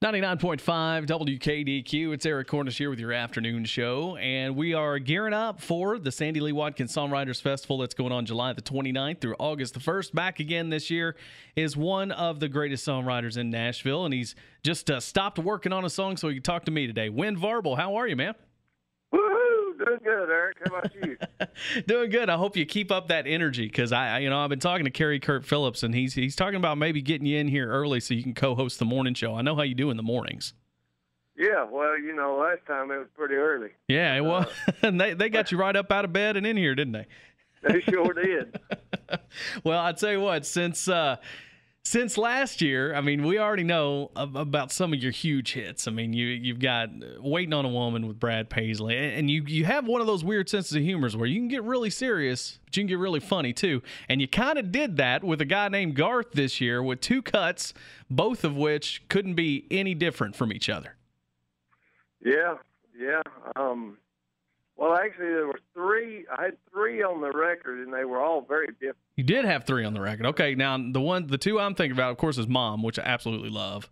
99.5 WKDQ. It's Eric Cornish here with your afternoon show, and we are gearing up for the Sandy Watkins Songwriters Festival that's going on July the 29th through August the 1st. Back again this year is one of the greatest songwriters in Nashville, and he's just stopped working on a song so he can talk to me today. Wynn Varble, how are you, man? Woohoo! Doing good, Eric. How about you? Doing good. I hope you keep up that energy because I've been talking to Kerry Kurt Phillips, and he's talking about maybe getting you in here early so you can co-host the morning show. I know how you do in the mornings. Yeah, well, last time it was pretty early. Yeah, it was. And they got you right up out of bed and in here, didn't they? They sure did. Well, I tell you what, since last year, I mean, we already know about some of your huge hits. I mean, you've got Waiting on a Woman with Brad Paisley, and you have one of those weird senses of humor where you can get really serious, but you can get really funny too. And you kind of did that with a guy named Garth this year with two cuts, both of which couldn't be any different from each other. Yeah. Well, actually, there were three. I had three on the record, and they were all very different. You did have three on the record. Okay, now the two I'm thinking about, of course, is Mom, which I absolutely love.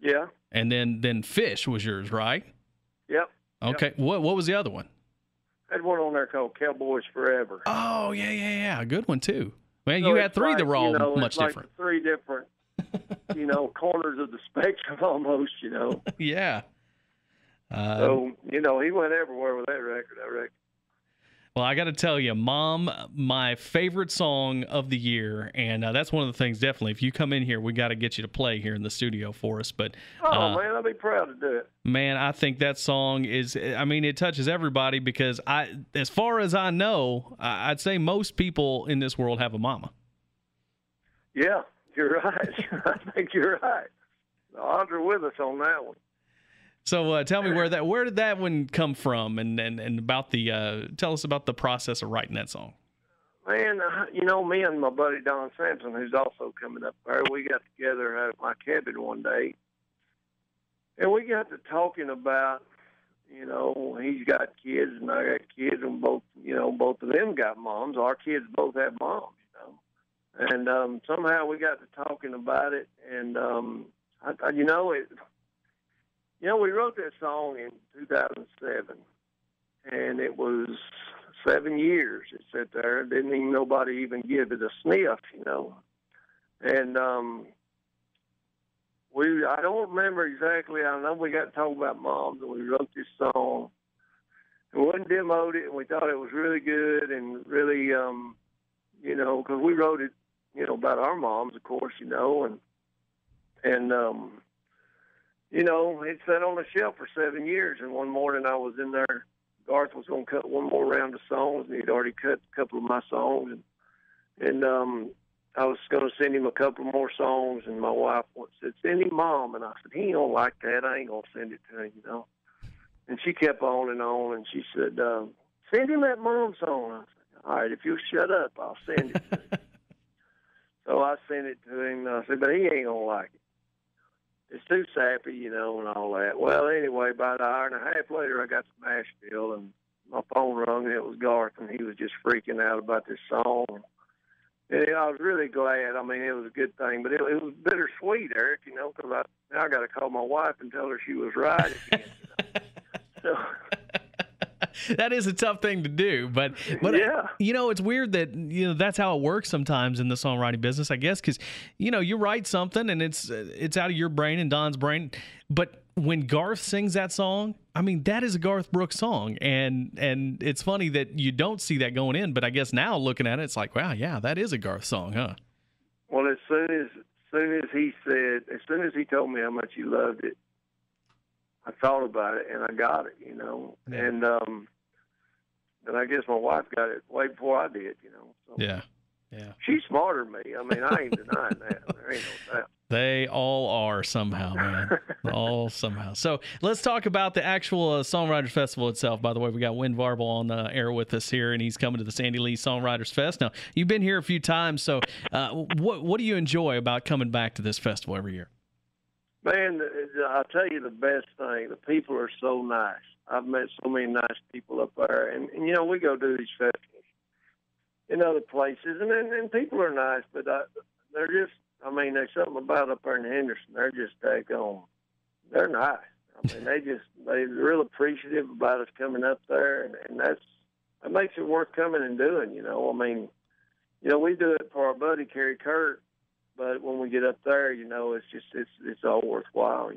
Yeah. And then Fish was yours, right? Yep. Okay. Yep. What was the other one? I had one on there called Cowboys Forever. Oh, yeah. A good one, too. Man, so you had three that were all much different. Three different, corners of the spectrum almost, Yeah. So, he went everywhere with that record, I reckon. Well, I got to tell you, Mom, my favorite song of the year, and that's one of the things, definitely, if you come in here, we got to get you to play here in the studio for us. But man, I'll be proud to do it. Man, I think that song it touches everybody because as far as I know, I'd say most people in this world have a mama. Yeah, you're right. I think you're right. The odds are with us on that one. So tell me where did that one come from, and about tell us about the process of writing that song. Man, me and my buddy Don Sampson, who's also coming up there, we got together at my cabin one day, and we got to talking about, he's got kids and I got kids, and both of them got moms. Our kids both have moms, and somehow we got to talking about it, and we wrote that song in 2007, and it was 7 years it sat there. Didn't even nobody even give it a sniff, And I don't remember exactly. I know we got to talk about moms, and we wrote this song. And we demoed it, and we thought it was really good, and really, because we wrote it, about our moms, of course, it sat on the shelf for 7 years, and one morning I was in there. Garth was going to cut one more round of songs, and he'd already cut a couple of my songs, and I was going to send him a couple more songs, and my wife said, "Send him Mom," and I said, "He don't like that. I ain't going to send it to him, And she kept on, and she said, "Send him that Mom song." I said, "All right, if you'll shut up, I'll send it to him." So I sent it to him, and I said, "But he ain't going to like it. It's too sappy, and all that." Well, anyway, about an hour and a half later, I got to Nashville, and my phone rung, and it was Garth, and he was just freaking out about this song. And I was really glad. I mean, it was a good thing, but it was bittersweet, Eric, because I got to call my wife and tell her she was right again. So. That is a tough thing to do, but yeah. It's weird that that's how it works sometimes in the songwriting business, I guess, because you write something and it's out of your brain and Don's brain, but when Garth sings that song, I mean, that is a Garth Brooks song, and it's funny that you don't see that going in, but I guess now looking at it, it's like, wow, yeah, that is a Garth song, huh? Well, as soon as he told me how much he loved it, I thought about it, and I got it, Yeah. And I guess my wife got it way before I did, So. Yeah. She's smarter than me. I mean, I ain't denying that. There ain't no doubt. They all are somehow, man. All somehow. So let's talk about the actual Songwriters Festival itself. By the way, we got Wynn Varble on the air with us here, and he's coming to the Sandy Songwriters Fest. Now, you've been here a few times, so what do you enjoy about coming back to this festival every year? Man, I'll tell you the best thing. The people are so nice. I've met so many nice people up there. And we go do these festivals in other places, and people are nice, but they're just, there's something about up there in Henderson. They're just daggone They're nice. I mean, they're real appreciative about us coming up there, and that makes it worth coming and doing. I mean, we do it for our buddy Kerry Kurt, but when we get up there, it's all worthwhile.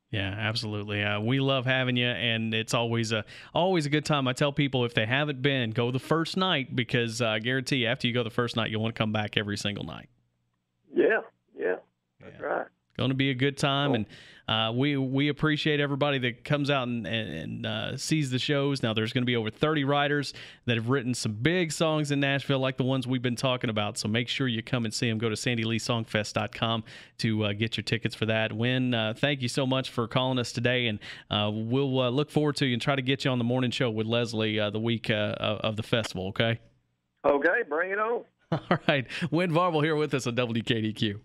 Yeah, absolutely. We love having you, and it's always a good time. I tell people if they haven't been, go the first night, because I guarantee you, after you go the first night, you'll want to come back every single night. Yeah, that's right. It's going to be a good time, and we appreciate everybody that comes out and sees the shows. Now, there's going to be over 30 writers that have written some big songs in Nashville, like the ones we've been talking about. So make sure you come and see them. Go to sandyleesongfest.com to get your tickets for that. Wynn, thank you so much for calling us today, and we'll look forward to you and try to get you on the morning show with Leslie the week of the festival, okay? Okay, bring it on. All right. Wynn Varble here with us on WKDQ.